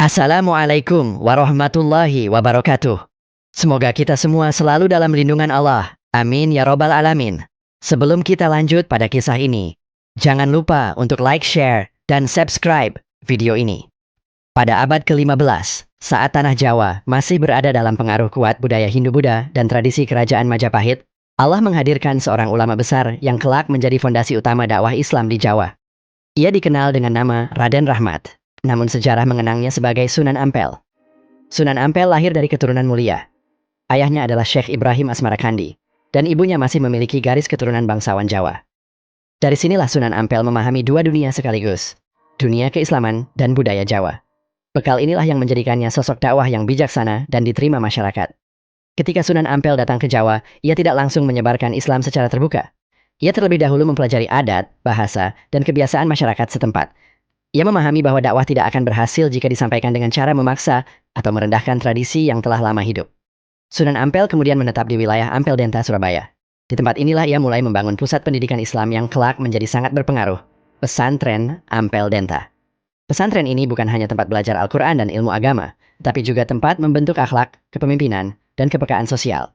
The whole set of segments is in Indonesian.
Assalamualaikum warahmatullahi wabarakatuh. Semoga kita semua selalu dalam lindungan Allah. Amin ya robbal alamin. Sebelum kita lanjut pada kisah ini, jangan lupa untuk like, share, dan subscribe video ini. Pada abad ke-15, saat tanah Jawa masih berada dalam pengaruh kuat budaya Hindu-Buddha dan tradisi kerajaan Majapahit, Allah menghadirkan seorang ulama besar yang kelak menjadi fondasi utama dakwah Islam di Jawa. Ia dikenal dengan nama Raden Rahmat, namun sejarah mengenangnya sebagai Sunan Ampel. Sunan Ampel lahir dari keturunan mulia. Ayahnya adalah Syekh Ibrahim Asmarakandi, dan ibunya masih memiliki garis keturunan bangsawan Jawa. Dari sinilah Sunan Ampel memahami dua dunia sekaligus, dunia keislaman dan budaya Jawa. Bekal inilah yang menjadikannya sosok dakwah yang bijaksana dan diterima masyarakat. Ketika Sunan Ampel datang ke Jawa, ia tidak langsung menyebarkan Islam secara terbuka. Ia terlebih dahulu mempelajari adat, bahasa, dan kebiasaan masyarakat setempat. Ia memahami bahwa dakwah tidak akan berhasil jika disampaikan dengan cara memaksa atau merendahkan tradisi yang telah lama hidup. Sunan Ampel kemudian menetap di wilayah Ampel Denta, Surabaya. Di tempat inilah ia mulai membangun pusat pendidikan Islam yang kelak menjadi sangat berpengaruh, Pesantren Ampel Denta. Pesantren ini bukan hanya tempat belajar Al-Quran dan ilmu agama, tapi juga tempat membentuk akhlak, kepemimpinan, dan kepekaan sosial.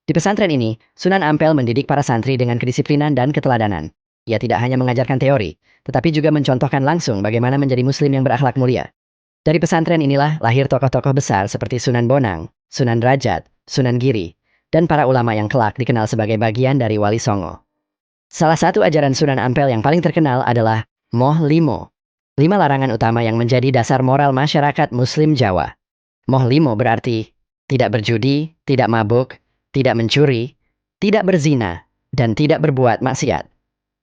Di pesantren ini, Sunan Ampel mendidik para santri dengan kedisiplinan dan keteladanan. Ia tidak hanya mengajarkan teori, tetapi juga mencontohkan langsung bagaimana menjadi muslim yang berakhlak mulia. Dari pesantren inilah lahir tokoh-tokoh besar seperti Sunan Bonang, Sunan Derajat, Sunan Giri, dan para ulama yang kelak dikenal sebagai bagian dari Wali Songo. Salah satu ajaran Sunan Ampel yang paling terkenal adalah Moh Limo, 5 larangan utama yang menjadi dasar moral masyarakat Muslim Jawa. Moh Limo berarti tidak berjudi, tidak mabuk, tidak mencuri, tidak berzina, dan tidak berbuat maksiat.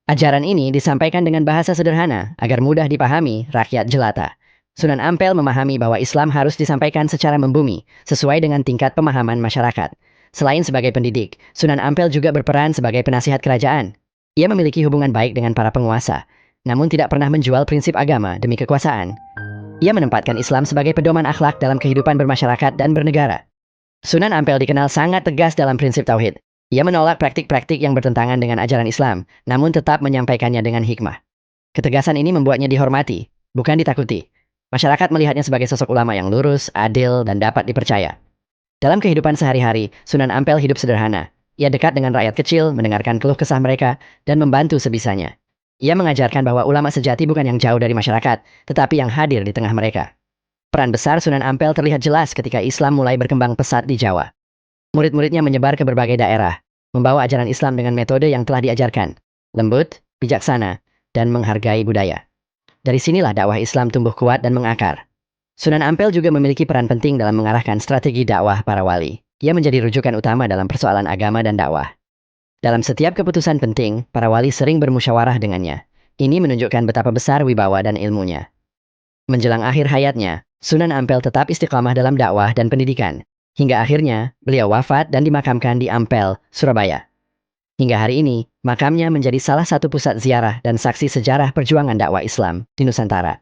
Ajaran ini disampaikan dengan bahasa sederhana agar mudah dipahami rakyat jelata. Sunan Ampel memahami bahwa Islam harus disampaikan secara membumi, sesuai dengan tingkat pemahaman masyarakat. Selain sebagai pendidik, Sunan Ampel juga berperan sebagai penasihat kerajaan. Ia memiliki hubungan baik dengan para penguasa, namun tidak pernah menjual prinsip agama demi kekuasaan. Ia menempatkan Islam sebagai pedoman akhlak dalam kehidupan bermasyarakat dan bernegara. Sunan Ampel dikenal sangat tegas dalam prinsip tauhid. Ia menolak praktik-praktik yang bertentangan dengan ajaran Islam, namun tetap menyampaikannya dengan hikmah. Ketegasan ini membuatnya dihormati, bukan ditakuti. Masyarakat melihatnya sebagai sosok ulama yang lurus, adil, dan dapat dipercaya. Dalam kehidupan sehari-hari, Sunan Ampel hidup sederhana. Ia dekat dengan rakyat kecil, mendengarkan keluh kesah mereka, dan membantu sebisanya. Ia mengajarkan bahwa ulama sejati bukan yang jauh dari masyarakat, tetapi yang hadir di tengah mereka. Peran besar Sunan Ampel terlihat jelas ketika Islam mulai berkembang pesat di Jawa. Murid-muridnya menyebar ke berbagai daerah, membawa ajaran Islam dengan metode yang telah diajarkan, lembut, bijaksana, dan menghargai budaya. Dari sinilah dakwah Islam tumbuh kuat dan mengakar. Sunan Ampel juga memiliki peran penting dalam mengarahkan strategi dakwah para wali. Ia menjadi rujukan utama dalam persoalan agama dan dakwah. Dalam setiap keputusan penting, para wali sering bermusyawarah dengannya. Ini menunjukkan betapa besar wibawa dan ilmunya. Menjelang akhir hayatnya, Sunan Ampel tetap istiqamah dalam dakwah dan pendidikan. Hingga akhirnya, beliau wafat dan dimakamkan di Ampel, Surabaya. Hingga hari ini, makamnya menjadi salah satu pusat ziarah dan saksi sejarah perjuangan dakwah Islam di Nusantara.